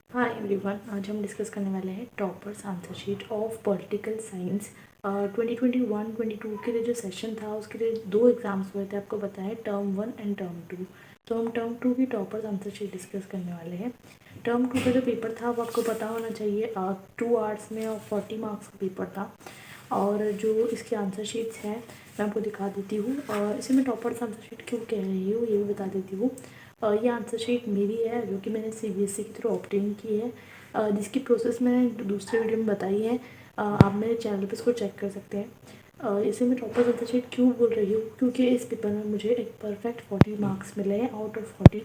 Hi everyone, आज हम discuss करने वाले हैं toppers answer sheet of political science 2021-22 के लिए जो सेशन था उसके लिए 2 एग्जाम्स हुए थे। आपको बताया टर्म 1 एंड टर्म 2। तो हम टर्म 2 की टॉपर्स आंसर शीट डिस्कस करने वाले हैं। टर्म 2 का जो पेपर था वो आपको पता होना चाहिए, 2 आवर्स में और 40 मार्क्स का पेपर था। और जो इसकी आंसर शीट्स हैं मैं आपको दिखा देती हूँ। इसे मैं टॉपर्स आंसर शीट क्यों कह रही हूँ ये भी बता देती हूँ। ये आंसर शीट मेरी है जो कि मैंने सीबीएसई के थ्रू ऑब्टेन की है, जिसकी प्रोसेस मैंने दूसरे वीडियो में बताई है। आप मेरे चैनल पर इसको चेक कर सकते हैं। इसे मैं टॉपर्स आंसर शीट क्यों बोल रही हूँ, क्योंकि इस पेपर में मुझे एक परफेक्ट 40 मार्क्स मिले हैं आउट ऑफ 40।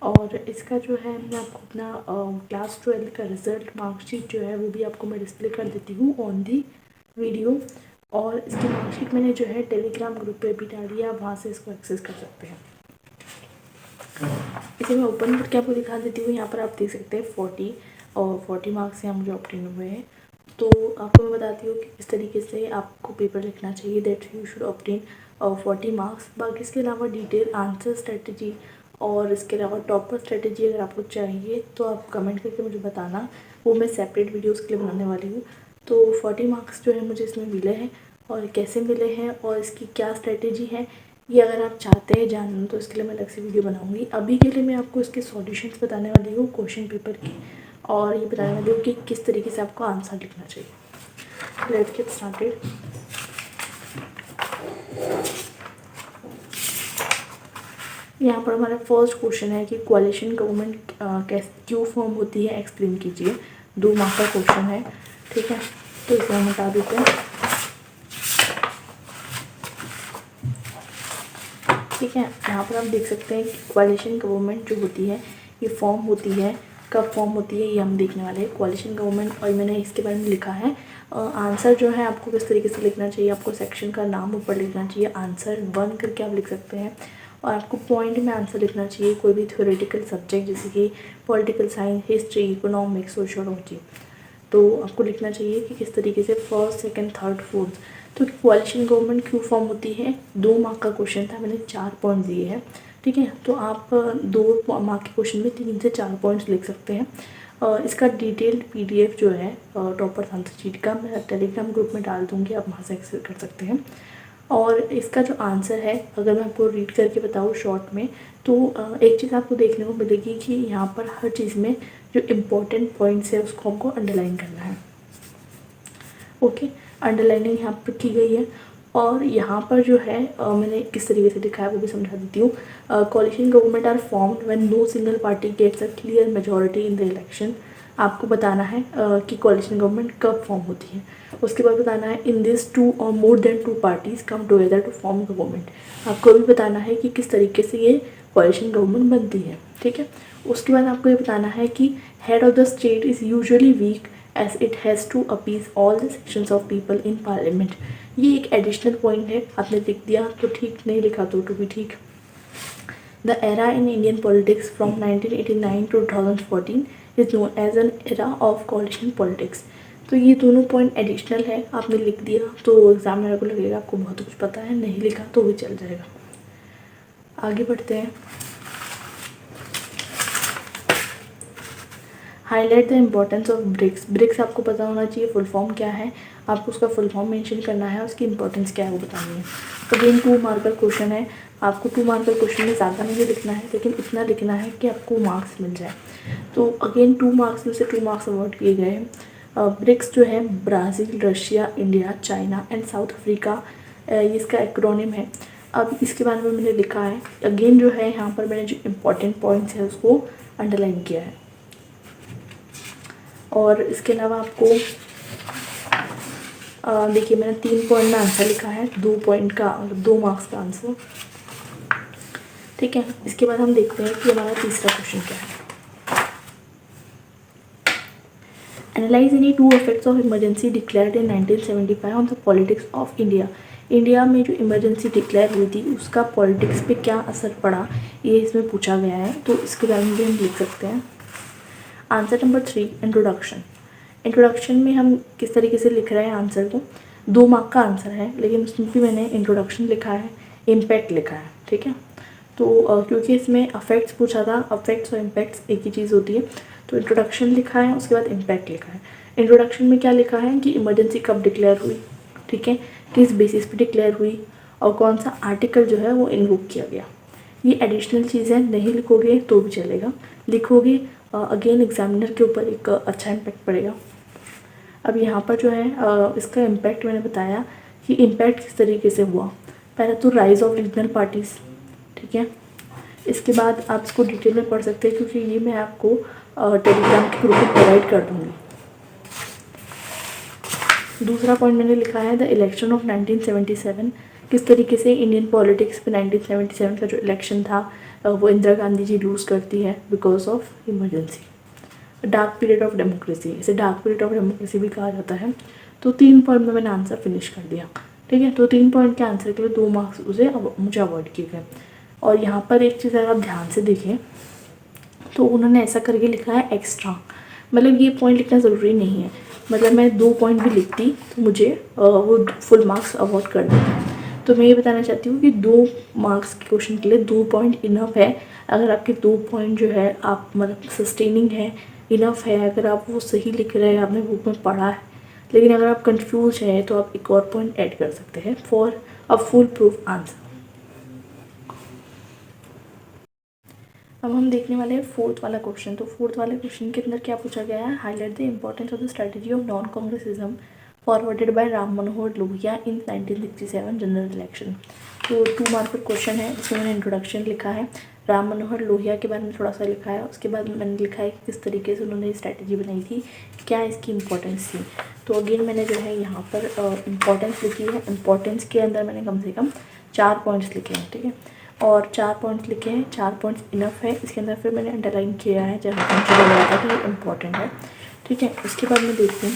और इसका जो है मैं आपको अपना क्लास 12 का रिजल्ट मार्कशीट जो है वो भी आपको मैं डिस्प्ले कर देती हूँ ऑन दी वीडियो। और इसकी मार्कशीट मैंने जो है टेलीग्राम ग्रुप पे भी डाली है, आप वहाँ से इसको एक्सेस कर सकते हैं। इसे मैं ओपन करके आपको दिखा देती हूँ। यहाँ पर आप देख सकते हैं 40 और 40 मार्क्स यहाँ मुझे ऑब्टेन हुए हैं। तो आपको मैं बताती हूँ कि इस तरीके से आपको पेपर लिखना चाहिए, that you should obtain 40 marks. बाकी इसके अलावा डिटेल आंसर स्ट्रेटजी और इसके अलावा टॉपर स्ट्रेटजी अगर आपको चाहिए तो आप कमेंट करके मुझे बताना, वो मैं सेपरेट वीडियोज़ के लिए बनाने वाली हूँ। तो 40 मार्क्स जो है मुझे इसमें मिले हैं और कैसे मिले हैं और इसकी क्या स्ट्रेटेजी है, ये अगर आप चाहते हैं जानना तो इसके लिए मैं अलग से वीडियो बनाऊंगी। अभी के लिए मैं आपको इसके सॉल्यूशंस बताने वाली हूँ क्वेश्चन पेपर की, और ये बताने वाली हूँ कि किस तरीके से आपको आंसर लिखना चाहिए। Let's get started. यहाँ पर हमारा फर्स्ट क्वेश्चन है कि कोalition गवर्नमेंट क्यों फॉर्म होती है, एक्सप्लेन कीजिए। 2 मार्क का क्वेश्चन है, ठीक है। तो इसे हम बता देते हैं, ठीक है। यहाँ पर आप देख सकते हैं कि कोalition गवर्नमेंट जो होती है ये फॉर्म होती है, कब फॉर्म होती है ये हम देखने वाले हैं। कोalition गवर्नमेंट, और मैंने इसके बारे में लिखा है। आंसर जो है आपको किस तरीके से लिखना चाहिए, आपको सेक्शन का नाम ऊपर लिखना चाहिए, आंसर 1 करके आप लिख सकते हैं। और आपको पॉइंट में आंसर लिखना चाहिए, कोई भी थ्योरेटिकल सब्जेक्ट जैसे कि political science, history, economics, sociology. तो आपको लिखना चाहिए कि किस तरीके से फर्स्ट, सेकंड, थर्ड, फोर्थ। तो कोalition गवर्नमेंट क्यों फॉर्म होती है, 2 मार्क का क्वेश्चन था, मैंने 4 पॉइंट दिए हैं, ठीक है। तो आप 2 मार्क के क्वेश्चन में 3 से 4 पॉइंट्स लिख सकते हैं। इसका डिटेल्ड पीडीएफ जो है टॉपर आंसर शीट का मैं टेलीग्राम ग्रुप में डाल दूँगी, आप वहाँ से एक्सेस कर सकते हैं। और इसका जो आंसर है अगर मैं आपको रीड करके बताऊँ शॉर्ट में, तो एक चीज़ आपको देखने को मिलेगी कि यहाँ पर हर चीज़ में जो इम्पोर्टेंट पॉइंट्स है उसको हमको अंडरलाइन करना है। ओके, अंडरलाइनिंग यहाँ पर की गई है। और यहाँ पर जो है मैंने किस तरीके से लिखा है वो भी समझा देती हूँ। Coalition government are formed when no single party gets a clear majority in the election. आपको बताना है कि कोalition गवर्नमेंट कब फॉर्म होती है। उसके बाद बताना है इन दिस 2 और more than 2 parties come together to form government. आपको भी बताना है कि किस तरीके से ये कोalition गवर्नमेंट बनती है, ठीक है। उसके बाद आपको ये बताना है कि head of the state is usually weak as it has to appease all the sections of people in parliament। ये एक एडिशनल पॉइंट है, आपने लिख दिया तो ठीक, नहीं लिखा तो भी ठीक। The era in Indian politics from 1989 to 2014 is known as an era of coalition politics. तो ये दोनों पॉइंट एडिशनल है, आपने लिख दिया तो एग्जामिनर को लगेगा आपको बहुत कुछ पता है, नहीं लिखा तो भी चल जाएगा। आगे बढ़ते हैं। Highlight the importance of BRICS. BRICS आपको पता होना चाहिए फुल फॉर्म क्या है, आपको उसका फुल फॉर्म मेंशन करना है, उसकी इंपॉर्टेंस क्या है वो बतानी है। अगेन 2 मार्क का क्वेश्चन है, आपको 2 मार्क का क्वेश्चन में ज़्यादा नहीं लिखना है, लेकिन इतना लिखना है कि आपको मार्क्स मिल जाए। तो अगेन 2 मार्क्स में से 2 मार्क्स अवॉर्ड किए गए हैं। ब्रिक्स जो है Brazil, Russia, India, China and south Africa, ये इसका एक्रोनिम है। अब इसके बारे में मैंने लिखा है, अगेन जो है यहाँ पर मैंने जो इम्पोर्टेंट पॉइंट्स है उसको अंडरलाइन किया है। और इसके अलावा आपको देखिए मैंने 3 पॉइंट में आंसर लिखा है, 2 पॉइंट का 2 मार्क्स का आंसर, ठीक है। इसके बाद हम देखते हैं कि हमारा तीसरा क्वेश्चन क्या है। Analyse any 2 effects of emergency declared in 1975 on the politics of India. India में जो इमरजेंसी डिक्लेयर हुई थी उसका पॉलिटिक्स पे क्या असर पड़ा, ये इसमें पूछा गया है, तो इसके बारे में भी हम लिख सकते हैं। Answer number 3, introduction. इंट्रोडक्शन में हम किस तरीके से लिख रहे हैं आंसर को, 2 मार्क का आंसर है लेकिन उसमें भी मैंने इंट्रोडक्शन लिखा है, इम्पैक्ट लिखा है, ठीक है। तो क्योंकि इसमें अफेक्ट्स पूछा था, अफेक्ट्स और इम्पैक्ट्स एक ही चीज़ होती है। तो इंट्रोडक्शन लिखा है, उसके बाद इम्पैक्ट लिखा है। इंट्रोडक्शन में क्या लिखा है कि इमरजेंसी कब डिक्लेयर हुई, ठीक है, किस बेसिस पे डिक्लेयर हुई और कौन सा आर्टिकल जो है वो इन्वोक किया गया। ये एडिशनल चीज़ें नहीं लिखोगे तो भी चलेगा, लिखोगे अगेन एग्जामिनर के ऊपर एक अच्छा इम्पैक्ट पड़ेगा। अब यहाँ पर जो है इसका इम्पैक्ट मैंने बताया कि इम्पैक्ट किस तरीके से हुआ। पहले तो राइज ऑफ रीजनल पार्टीज़, ठीक है, इसके बाद आप इसको डिटेल में पढ़ सकते हैं क्योंकि ये मैं आपको टेलीग्राम के ग्रुप में प्रोवाइड कर दूँगी। दूसरा पॉइंट मैंने लिखा है द इलेक्शन ऑफ 1977, किस तरीके से इंडियन पॉलिटिक्स में 1977 का जो इलेक्शन था वो इंदिरा गांधी जी लूज़ करती है because of emergency. Dark period of democracy, इसे डार्क पीरियड ऑफ डेमोक्रेसी भी कहा जाता है। तो 3 पॉइंट में मैंने आंसर फिनिश कर दिया, ठीक है। तो 3 पॉइंट के आंसर के लिए 2 मार्क्स मुझे अवॉइड किए गए। और यहाँ पर एक चीज़ अगर आप ध्यान से देखें तो उन्होंने ऐसा करके लिखा है एक्स्ट्रा, मतलब ये पॉइंट लिखना ज़रूरी नहीं है। मतलब मैं 2 पॉइंट भी लिखती तो मुझे वो फुल मार्क्स अवॉइड कर देते। तो मैं ये बताना चाहती हूँ कि 2 मार्क्स के क्वेश्चन के लिए 2 पॉइंट इनफ है। अगर आपके 2 पॉइंट जो है आप मतलब सस्टेनिंग है, इनफ है, अगर आप वो सही लिख रहे हैं, आपने बुक में पढ़ा है, लेकिन अगर आप कंफ्यूज है तो आप एक और पॉइंट ऐड कर सकते हैं for a full proof answer. अब हम देखने वाले हैं 4th वाला क्वेश्चन। तो 4th वाले क्वेश्चन के अंदर क्या पूछा गया है, highlight the importance of the strategy of non Congressism forwarded by Ram Manohar Lohia in 1967 general election. तो 2 मार्क का क्वेश्चन है, इसमें मैंने इंट्रोडक्शन लिखा है, राम मनोहर लोहिया के बारे में थोड़ा सा लिखा है, उसके बाद मैंने लिखा है किस तरीके से उन्होंने स्ट्रैटेजी बनाई थी, क्या इसकी इंपॉर्टेंस थी। तो अगेन मैंने जो है यहाँ पर इम्पॉर्टेंस लिखी है। इम्पॉर्टेंस के अंदर मैंने कम से कम 4 पॉइंट्स लिखे हैं, ठीक है, और 4 पॉइंट्स लिखे हैं, 4 पॉइंट्स इनफ है। इसके अंदर फिर मैंने अंडरलाइन किया है जहाँ पर मुझे लग रहा था कि ये इम्पॉर्टेंट है, ठीक है। उसके बाद मैं देखती हूँ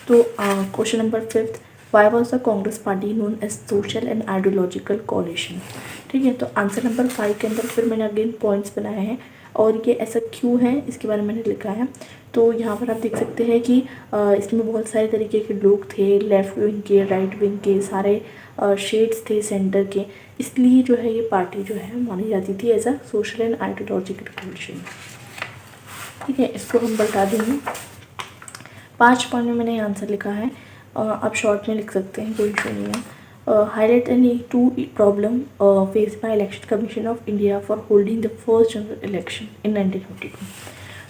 तो question number 5, why was the Congress party known as social and ideological coalition, ठीक है। तो आंसर नंबर 5 के अंदर फिर मैंने अगेन पॉइंट्स बनाए हैं और ये ऐसा क्यों है इसके बारे में मैंने लिखा है। तो यहाँ पर आप देख सकते हैं कि इसमें बहुत सारे तरीके के लोग थे, लेफ़्ट विंग के, राइट विंग के, सारे शेड्स थे सेंटर के, इसलिए जो है ये पार्टी जो है मानी जाती थी as a social and ideological coalition, ठीक है। इसको हम बता देंगे। 5 पॉइंट में मैंने आंसर लिखा है, आप शॉर्ट में लिख सकते हैं, कोई इशू नहीं है। Highlight any 2 problem face by election commission of India for holding the first general election in 1952।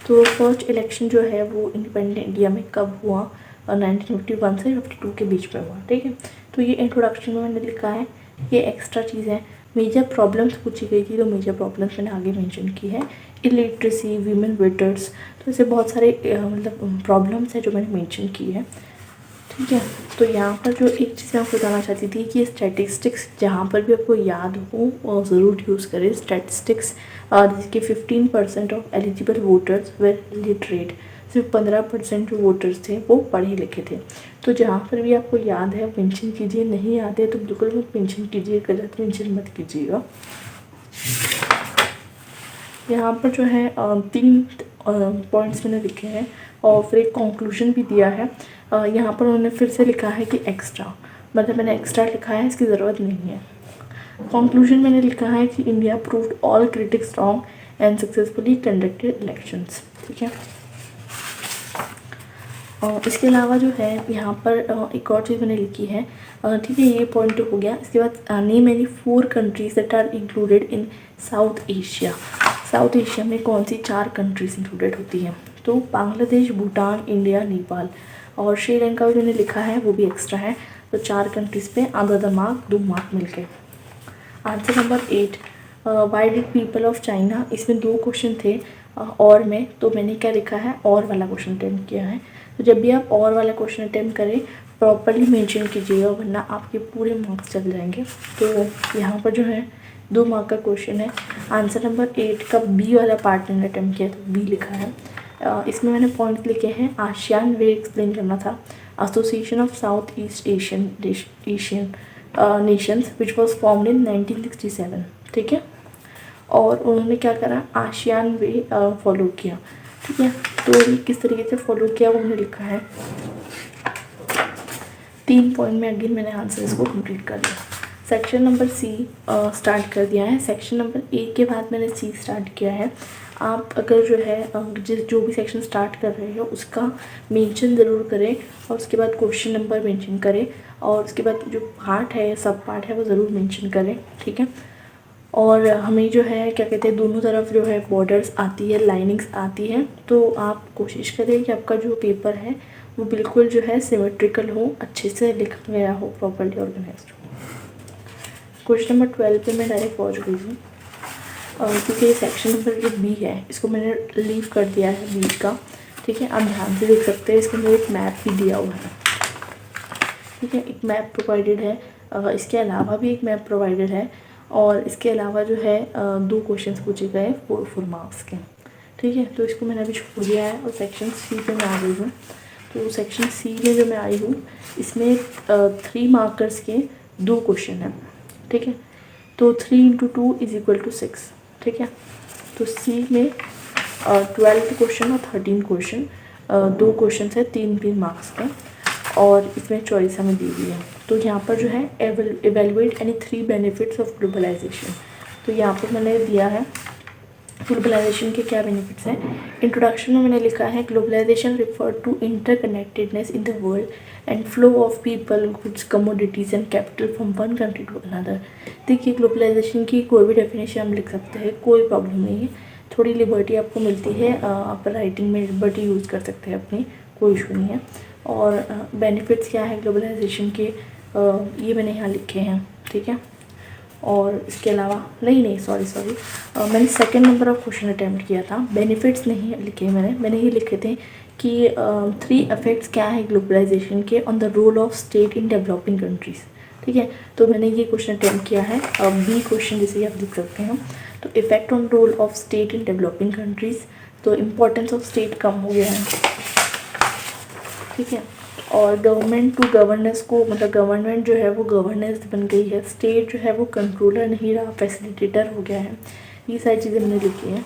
तो फर्स्ट इलेक्शन जो है वो इंडिपेंडेंट इंडिया में कब हुआ, 1951 से 52 के बीच में हुआ, ठीक है। तो ये इंट्रोडक्शन में मैंने लिखा है, ये एक्स्ट्रा चीज़ है। मेजर प्रॉब्लम्स पूछी गई थी तो मेजर प्रॉब्लम्स मैंने आगे मेंशन की है, इलिटरेसी, वीमेन वेटर्स, तो ऐसे बहुत सारे मतलब प्रॉब्लम्स हैं जो मैंने मेंशन की है, ठीक है। तो यहाँ पर जो एक चीज़ मैं आपको बताना चाहती थी कि स्टैटिस्टिक्स जहाँ पर भी आपको याद हो ज़रूर यूज़ करें स्टैटिस्टिक्स। जिसके 15% of eligible voters were literate, सिर्फ 15% जो वोटर्स थे वो पढ़े लिखे थे। तो जहाँ पर भी आपको याद है मेंशन कीजिए, नहीं याद है तो बिल्कुल मत मेंशन कीजिए, गलत मेंशन मत कीजिएगा। यहाँ पर जो है 3 पॉइंट्स मैंने लिखे हैं और फिर एक कंक्लूजन भी दिया है। यहाँ पर उन्होंने फिर से लिखा है कि एक्स्ट्रा, मतलब मैंने एक्स्ट्रा लिखा है, इसकी ज़रूरत नहीं है। कंक्लूजन मैंने लिखा है कि India proved all critics wrong and successfully conducted elections, ठीक है। और इसके अलावा जो है यहाँ पर एक और चीज़ मैंने लिखी है, ठीक है, ये पॉइंट हो गया। इसके बाद name any 4 countries that are included in South Asia. South Asia में कौन सी 4 कंट्रीज इंक्लूडेड होती हैं, तो बांग्लादेश, भूटान, इंडिया, नेपाल और श्रीलंका भी मैंने लिखा है, वो भी एक्स्ट्रा है। तो 4 कंट्रीज़ पे आधा मार्क 2 मार्क मिल गए। Answer number 8, why did people of China, इसमें 2 क्वेश्चन थे और में, तो मैंने क्या लिखा है, और वाला क्वेश्चन अटैम्प्ट किया है। तो जब भी आप और वाला क्वेश्चन अटैम्प्ट करें प्रॉपरली मेंशन कीजिएगा, वरना आपके पूरे मार्क्स चल जाएंगे। तो यहाँ पर जो है 2 मार्क का क्वेश्चन है। आंसर नंबर 8 का बी वाला पार्ट मैंने अटैम्प्ट किया, तो बी लिखा है। इसमें मैंने पॉइंट्स लिखे हैं, आसियान वे एक्सप्लेन करना था, association of south east Asian Nations which was formed in 1967, ठीक है। और उन्होंने क्या करा, आसियान वे फॉलो किया, ठीक है। तो किस तरीके से फॉलो किया वो मैंने लिखा है। 3 पॉइंट में अगेन मैंने आंसर इसको कंप्लीट कर दिया। सेक्शन नंबर सी स्टार्ट कर दिया है। सेक्शन नंबर ए के बाद मैंने सी स्टार्ट किया है। आप अगर जो है जो भी सेक्शन स्टार्ट कर रहे हो उसका मेंशन ज़रूर करें और उसके बाद क्वेश्चन नंबर मेंशन करें और उसके बाद जो पार्ट है सब पार्ट है वो ज़रूर मेंशन करें, ठीक है। और हमें जो है क्या कहते हैं दोनों तरफ जो है बॉर्डर्स आती है, लाइनिंग्स आती है, तो आप कोशिश करें कि आपका जो पेपर है वो बिल्कुल जो है सिमेट्रिकल हो, अच्छे से लिखा गया हो, प्रॉपर्ली ऑर्गेनाइज्ड हो। क्वेश्चन नंबर 12 पे मैं डायरेक्ट पहुंच गई हूँ क्योंकि सेक्शन नंबर जो बी है इसको मैंने लीव कर दिया है बीच का, ठीक है। आप ध्यान से देख सकते हैं, इसके अंदर एक मैप भी दिया हुआ है, ठीक है। एक मैप प्रोवाइडेड है, इसके अलावा भी एक मैप प्रोवाइडेड है और इसके अलावा जो है 2 क्वेश्चंस पूछे गए 4 मार्क्स के, ठीक है। तो इसको मैंने अभी छोड़ दिया है और सेक्शन सी पे मैं आ गई हूँ। तो सेक्शन सी में जो मैं आई हूँ इसमें 3 मार्कर्स के 2 क्वेश्चन हैं, ठीक है। तो 3 × 2 = 6, ठीक है। तो सी में 12 क्वेश्चन और 13 क्वेश्चन, 2 क्वेश्चन है 3-3 मार्क्स के और इसमें चॉइस हमें दी हुई है। तो यहाँ पर जो है evaluate any 3 benefits of globalization, तो यहाँ पर मैंने दिया है ग्लोबलाइजेशन के क्या बेनिफिट्स हैं। इंट्रोडक्शन में मैंने लिखा है globalization refer to interconnectedness in the world and flow of people, goods, commodities and capital from one country to another. देखिए ग्लोबलाइजेशन की कोई भी डेफिनेशन हम लिख सकते हैं, कोई प्रॉब्लम नहीं है, थोड़ी लिबर्टी आपको मिलती है, आप राइटिंग में लिबर्टी यूज़ कर सकते हैं अपनी, कोई इशू नहीं है। और बेनिफिट्स क्या है ग्लोबलाइजेशन के, ये मैंने यहाँ लिखे हैं, ठीक है। और इसके अलावा नहीं सॉरी मैंने second number of question attempt किया था, बेनिफिट्स नहीं लिखे मैंने ये लिखे थे कि 3 इफेक्ट्स क्या है ग्लोबलाइजेशन के on the role of state in developing countries, ठीक है। तो मैंने ये क्वेश्चन अटैम्प्ट किया है, बी क्वेश्चन जिसे आप देख सकते हैं। तो effect on roll of state in developing countries, तो इम्पोर्टेंस ऑफ स्टेट कम हो गया है, ठीक है। और गवर्नमेंट टू गवर्नेंस को, मतलब गवर्नमेंट जो है वो गवर्नेंस बन गई है, स्टेट जो है वो कंट्रोलर नहीं रहा, फैसिलिटेटर हो गया है। ये सारी चीज़ें मैंने लिखी हैं।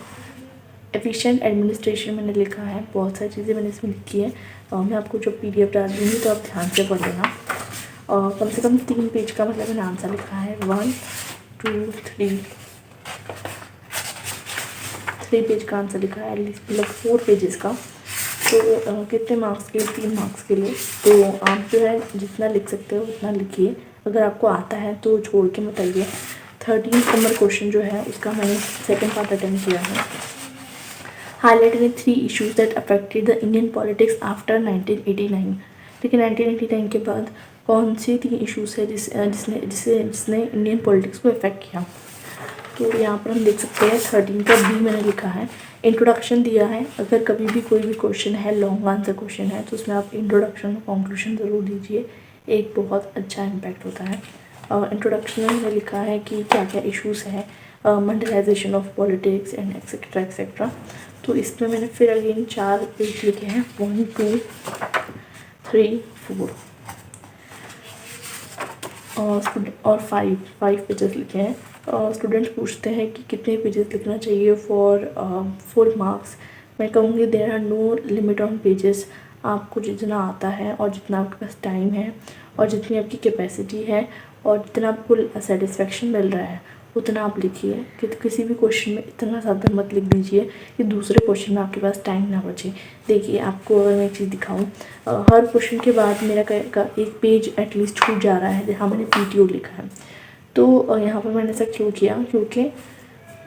एफिशिएंट एडमिनिस्ट्रेशन मैंने लिखा है, बहुत सारी चीज़ें मैंने इसमें लिखी है। मैं आपको जो PDF डाल दूँगी तो आप ध्यान से पढ़ लेना। कम से कम 3 पेज का मतलब मैंने आंसर लिखा है, 1 2 3 पेज का आंसर लिखा है, एटलीस्ट मतलब 4 पेजेस का। तो कितने मार्क्स के लिए? 3 मार्क्स के लिए। तो आप जो है जितना लिख सकते हो उतना लिखिए, अगर आपको आता है तो छोड़ के मत आइए। 13 नंबर क्वेश्चन जो है उसका मैंने सेकंड पार्ट अटेम्प्ट किया है। Highlight in 3 issues that affected the Indian politics after 1989, ठीक है। 1989 के बाद कौन सी 3 इशूज़ है जिसने इंडियन पॉलिटिक्स को इफेक्ट किया। तो यहाँ पर हम देख सकते हैं 13 का बी मैंने लिखा है। इंट्रोडक्शन दिया है, अगर कभी भी कोई भी क्वेश्चन है लॉन्ग आंसर क्वेश्चन है तो उसमें आप इंट्रोडक्शन और कंक्लूजन ज़रूर दीजिए, एक बहुत अच्छा इम्पैक्ट होता है। इंट्रोडक्शन में मैंने लिखा है कि क्या क्या इश्यूज़ हैं, Mandalisation of politics and etcetera etcetera. तो इसमें मैंने फिर अगेन 4 पेज लिखे हैं, 1 2 3 4 और 5 पेजेस लिखे हैं। स्टूडेंट्स पूछते हैं कि कितने पेजेस लिखना चाहिए फॉर 4 मार्क्स। मैं कहूँगी there are no limit on pages, आपको जितना आता है और जितना आपके पास टाइम है और जितनी आपकी कैपेसिटी है और जितना आपको सेटिस्फेक्शन मिल रहा है उतना आप लिखिए। कि किसी भी क्वेश्चन में इतना ज़्यादा मत लिख दीजिए कि दूसरे क्वेश्चन में आपके पास टाइम ना बचे। देखिए आपको अगर मैं एक चीज़ दिखाऊँ, हर क्वेश्चन के बाद मेरा एक पेज एटलीस्ट छूट जा रहा है जहाँ मैंने PTO लिखा है। तो यहाँ पर मैंने ऐसा क्यों किया, क्योंकि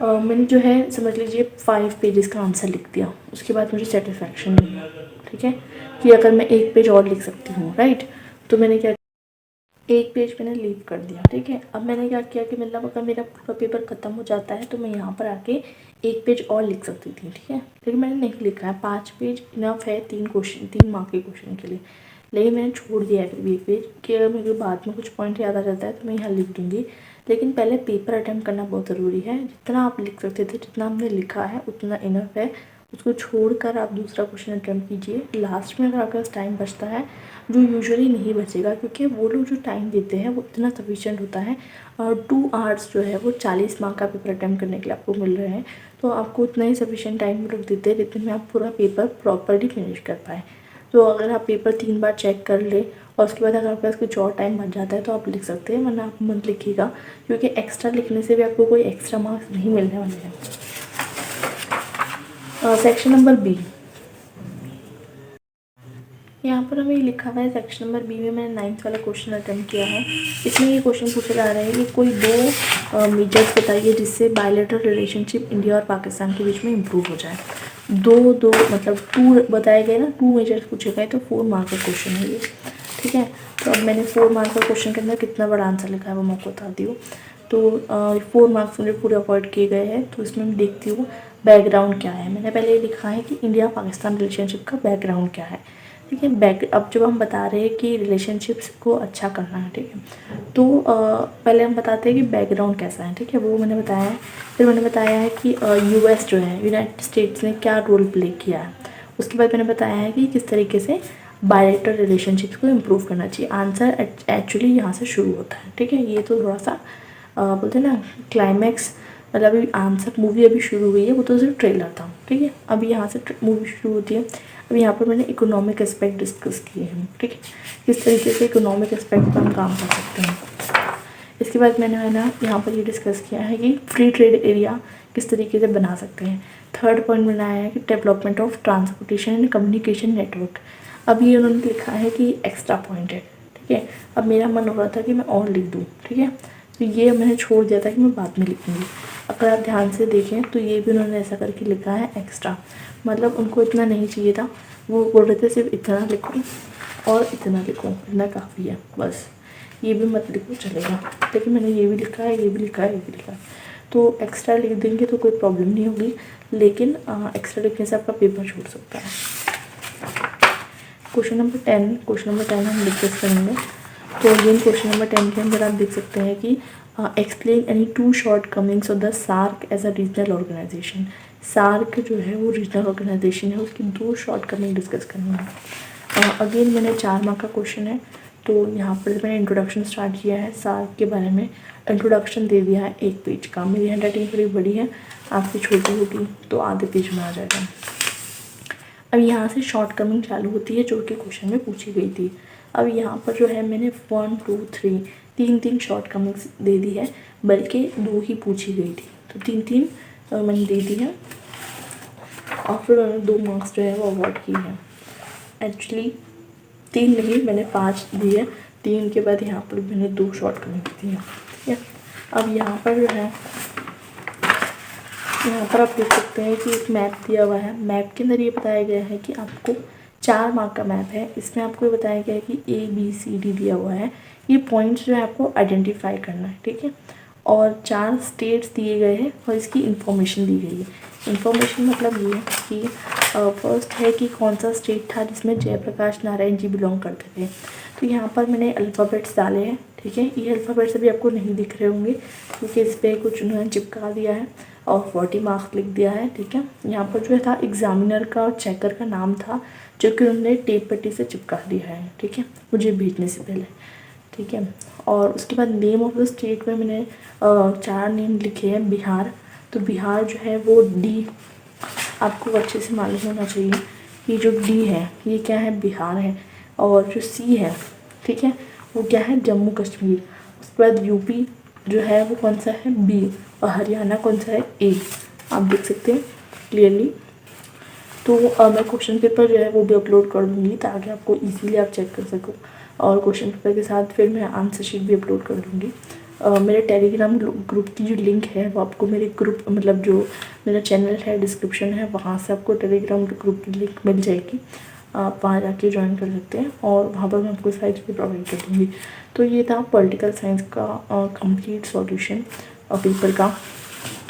मैंने जो है समझ लीजिए 5 पेजेस का आंसर लिख दिया, उसके बाद मुझे सेटिस्फेक्शन नहीं है, ठीक है, कि अगर मैं 1 पेज और लिख सकती हूँ, राइट। तो मैंने क्या, 1 पेज मैंने लीव कर दिया, ठीक है। अब मैंने क्या किया कि मतलब अगर मेरा पूरा पेपर ख़त्म हो जाता है तो मैं यहाँ पर आके 1 पेज और लिख सकती थी, ठीक है। लेकिन मैंने नहीं लिखा है, 5 पेज इनफ है 3 मार्क के क्वेश्चन के लिए। लेकिन मैंने छोड़ दिया है फिर भी 1 पेज कि अगर मेरे बाद में कुछ पॉइंट याद आ जाता है तो मैं यहाँ लिख दूँगी। लेकिन पहले पेपर अटैम्प्ट करना बहुत ज़रूरी है। जितना आप लिख सकते थे, जितना हमने लिखा है उतना इनफ है, उसको छोड़कर आप दूसरा क्वेश्चन अटैम्प्ट कीजिए। लास्ट में अगर आपके पास टाइम बचता है, जो यूजुअली नहीं बचेगा क्योंकि वो लोग जो टाइम देते हैं वो इतना सफिशिएंट होता है, और 2 आवर्स जो है वो 40 मार्क का पेपर अटैम्प्ट करने के लिए आपको मिल रहे हैं, तो आपको उतना ही सफिशिएंट टाइम रख देते हैं जितने में आप पूरा पेपर प्रॉपरली फिनिश कर पाए। तो अगर आप पेपर 3 बार चेक कर ले और उसके बाद अगर आपके पास कुछ और टाइम बच जाता है तो आप लिख सकते हैं, वरना आप मत लिखिएगा, क्योंकि एक्स्ट्रा लिखने से भी आपको कोई एक्स्ट्रा मार्क्स नहीं मिलने वाले हैं। सेक्शन नंबर बी, यहाँ पर हमें लिखा हुआ है सेक्शन नंबर बी में मैंने 9th वाला क्वेश्चन अटेम्प्ट किया है। इसमें ये क्वेश्चन पूछा जा रहा है कि कोई दो मेजर्स बताइए जिससे बायलैटरल रिलेशनशिप इंडिया और पाकिस्तान के बीच में इम्प्रूव हो जाए। दो मतलब 2 बताए गए ना, 2 मेजर्स पूछे गए, तो 4 मार्क का क्वेश्चन है ये, ठीक है। तो अब मैंने 4 मार्क का क्वेश्चन के अंदर कितना बड़ा आंसर लिखा है वो मैं आपको बताती हूँ। तो 4 मार्क्स मुझे पूरे अवॉइड किए गए हैं। तो इसमें मैं देखती हूँ बैकग्राउंड क्या है। मैंने पहले लिखा है कि इंडिया पाकिस्तान रिलेशनशिप का बैकग्राउंड क्या है, ठीक है। अब जब हम बता रहे हैं कि रिलेशनशिप्स को अच्छा करना है, ठीक है, तो पहले हम बताते हैं कि बैकग्राउंड कैसा है, ठीक है, वो मैंने बताया है। फिर मैंने बताया है कि यूएस जो है, यूनाइटेड स्टेट्स ने क्या रोल प्ले किया है। उसके बाद मैंने बताया है कि किस तरीके से बायलैटरल रिलेशनशिप्स को इम्प्रूव करना चाहिए। आंसर एक्चुअली यहाँ से शुरू होता है, ठीक है। ये तो थोड़ा सा बोलते हैं ना क्लाइमैक्स, मतलब अभी आंसर मूवी अभी शुरू हुई है, वो तो सिर्फ ट्रेलर था, ठीक है। अभी यहाँ से मूवी शुरू होती है। अभी यहाँ पर मैंने इकोनॉमिक एस्पेक्ट डिस्कस किए हैं, ठीक है, किस तरीके से इकोनॉमिक एस्पेक्ट पर हम काम कर सकते हैं। इसके बाद मैंने है ना यहाँ पर ये डिस्कस किया है कि फ्री ट्रेड एरिया किस तरीके से बना सकते हैं। थर्ड पॉइंट बनाया है कि development of transportation and communication network. अब ये उन्होंने लिखा है कि एक्स्ट्रा पॉइंट है, ठीक है। अब मेरा मन हो रहा था कि मैं और लिख दूँ, ठीक है, तो ये मैंने छोड़ दिया था कि मैं बाद में लिखूँगी। अगर आप ध्यान से देखें तो ये भी उन्होंने ऐसा करके लिखा है एक्स्ट्रा, मतलब उनको इतना नहीं चाहिए था, वो बोल रहे थे सिर्फ इतना लिखो और इतना लिखो, इतना काफ़ी है, बस ये भी मत लिखो चलेगा। लेकिन मैंने ये भी लिखा है, ये भी लिखा है, ये भी लिखा है, तो एक्स्ट्रा लिख देंगे तो कोई प्रॉब्लम नहीं होगी, लेकिन एक्स्ट्रा लिखने से आपका पेपर छूट सकता है। क्वेश्चन नंबर 10 हम डिस्कस करेंगे। तो अगेन क्वेश्चन नंबर 10 के अंदर आप देख सकते हैं कि explain any 2 shortcomings of the SAARC as a regional organization. SAARC जो है वो रीजनल ऑर्गेनाइजेशन है, उसकी 2 शॉर्ट कमिंग डिस्कस करनी है। अगेन मैंने 4 मार्क का क्वेश्चन है, तो यहाँ पर मैंने इंट्रोडक्शन स्टार्ट किया है सार्क के बारे में, इंट्रोडक्शन दे दिया है 1 पेज का। मेरी हैंड राइटिंग थोड़ी बड़ी है, आपकी छोटी होगी तो आधे पेज में आ जाएगा। अब यहाँ से शॉर्ट कमिंग चालू होती है जो कि क्वेश्चन में पूछी गई थी। अब यहाँ पर जो है मैंने 1 2 3 तीन शॉर्ट कमिंग्स दे दी है, बल्कि 2 ही पूछी गई थी, तो 3 मैंने दे दी है। और फिर मैंने 2 मार्क्स जो है वो अवॉर्ड किए हैं। एक्चुअली 3 नहीं, मैंने 5 दिए, 3 के बाद यहाँ पर मैंने 2 शॉर्ट कमिंग्स दी हैं, ठीक है। अब यहाँ पर जो है, यहाँ पर आप देख सकते हैं कि एक मैप दिया हुआ है। मैप के अंदर ये बताया गया है कि आपको 4 मार्क का मैप है। इसमें आपको बताया गया है कि ABCD दिया हुआ है, ये पॉइंट्स जो है आपको आइडेंटिफाई करना है, ठीक है। और 4 स्टेट्स दिए गए हैं और इसकी इन्फॉर्मेशन दी गई है। इन्फॉर्मेशन मतलब ये है कि फर्स्ट है कि कौन सा स्टेट था जिसमें जयप्रकाश नारायण जी बिलोंग करते थे। तो यहाँ पर मैंने अल्फ़ाबेट्स डाले हैं, ठीक है। ये अल्फ़ाबेट्स अभी आपको नहीं दिख रहे होंगे क्योंकि इस पर कुछ उन्होंने चिपका दिया है और 40 मार्क्स लिख दिया है, ठीक है। यहाँ पर जो था एग्जामिनर का और चेकर का नाम था जो कि उन्होंने टेप पट्टी से चिपका दिया है, ठीक है, मुझे भेजने से पहले, ठीक है। और उसके बाद नेम ऑफ द स्टेट में मैंने 4 नेम लिखे हैं। बिहार, तो बिहार जो है वो D, आपको अच्छे से मालूम होना चाहिए कि जो D है ये क्या है, बिहार है। और जो C है, ठीक है, वो क्या है, जम्मू कश्मीर। उसके बाद UP जो है वो कौन सा है, B, और हरियाणा कौन सा है, A। आप देख सकते हैं क्लियरली। तो मैं क्वेश्चन पेपर जो है वो भी अपलोड कर दूँगी ताकि आपको इजीली आप चेक कर सको, और क्वेश्चन पेपर के साथ फिर मैं आंसर शीट भी अपलोड कर दूँगी। मेरे टेलीग्राम ग्रुप की जो लिंक है वो आपको मेरे ग्रुप मतलब जो मेरा चैनल है डिस्क्रिप्शन है वहाँ से आपको टेलीग्राम ग्रुप की लिंक मिल जाएगी, आप वहाँ जाके ज्वाइन कर सकते हैं और वहाँ पर मैं आपको साइट्स भी प्रोवाइड कर दूँगी। तो ये था पॉलिटिकल साइंस का कंप्लीट सॉल्यूशन पेपर का।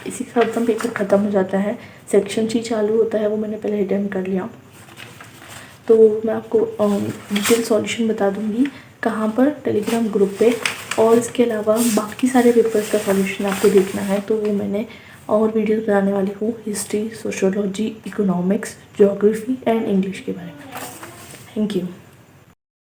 इसी के साथ हम पेपर ख़त्म हो जाता है। सेक्शन C चालू होता है, वो मैंने पहले अटेम्प्ट कर लिया, तो मैं आपको डिटेल सॉल्यूशन बता दूँगी कहाँ पर, टेलीग्राम ग्रुप पे। और इसके अलावा बाकी सारे पेपर्स का सॉल्यूशन आपको देखना है तो वो मैंने और वीडियोस बनाने वाली हूँ history, sociology, economics, geography and English के बारे में। Thank you.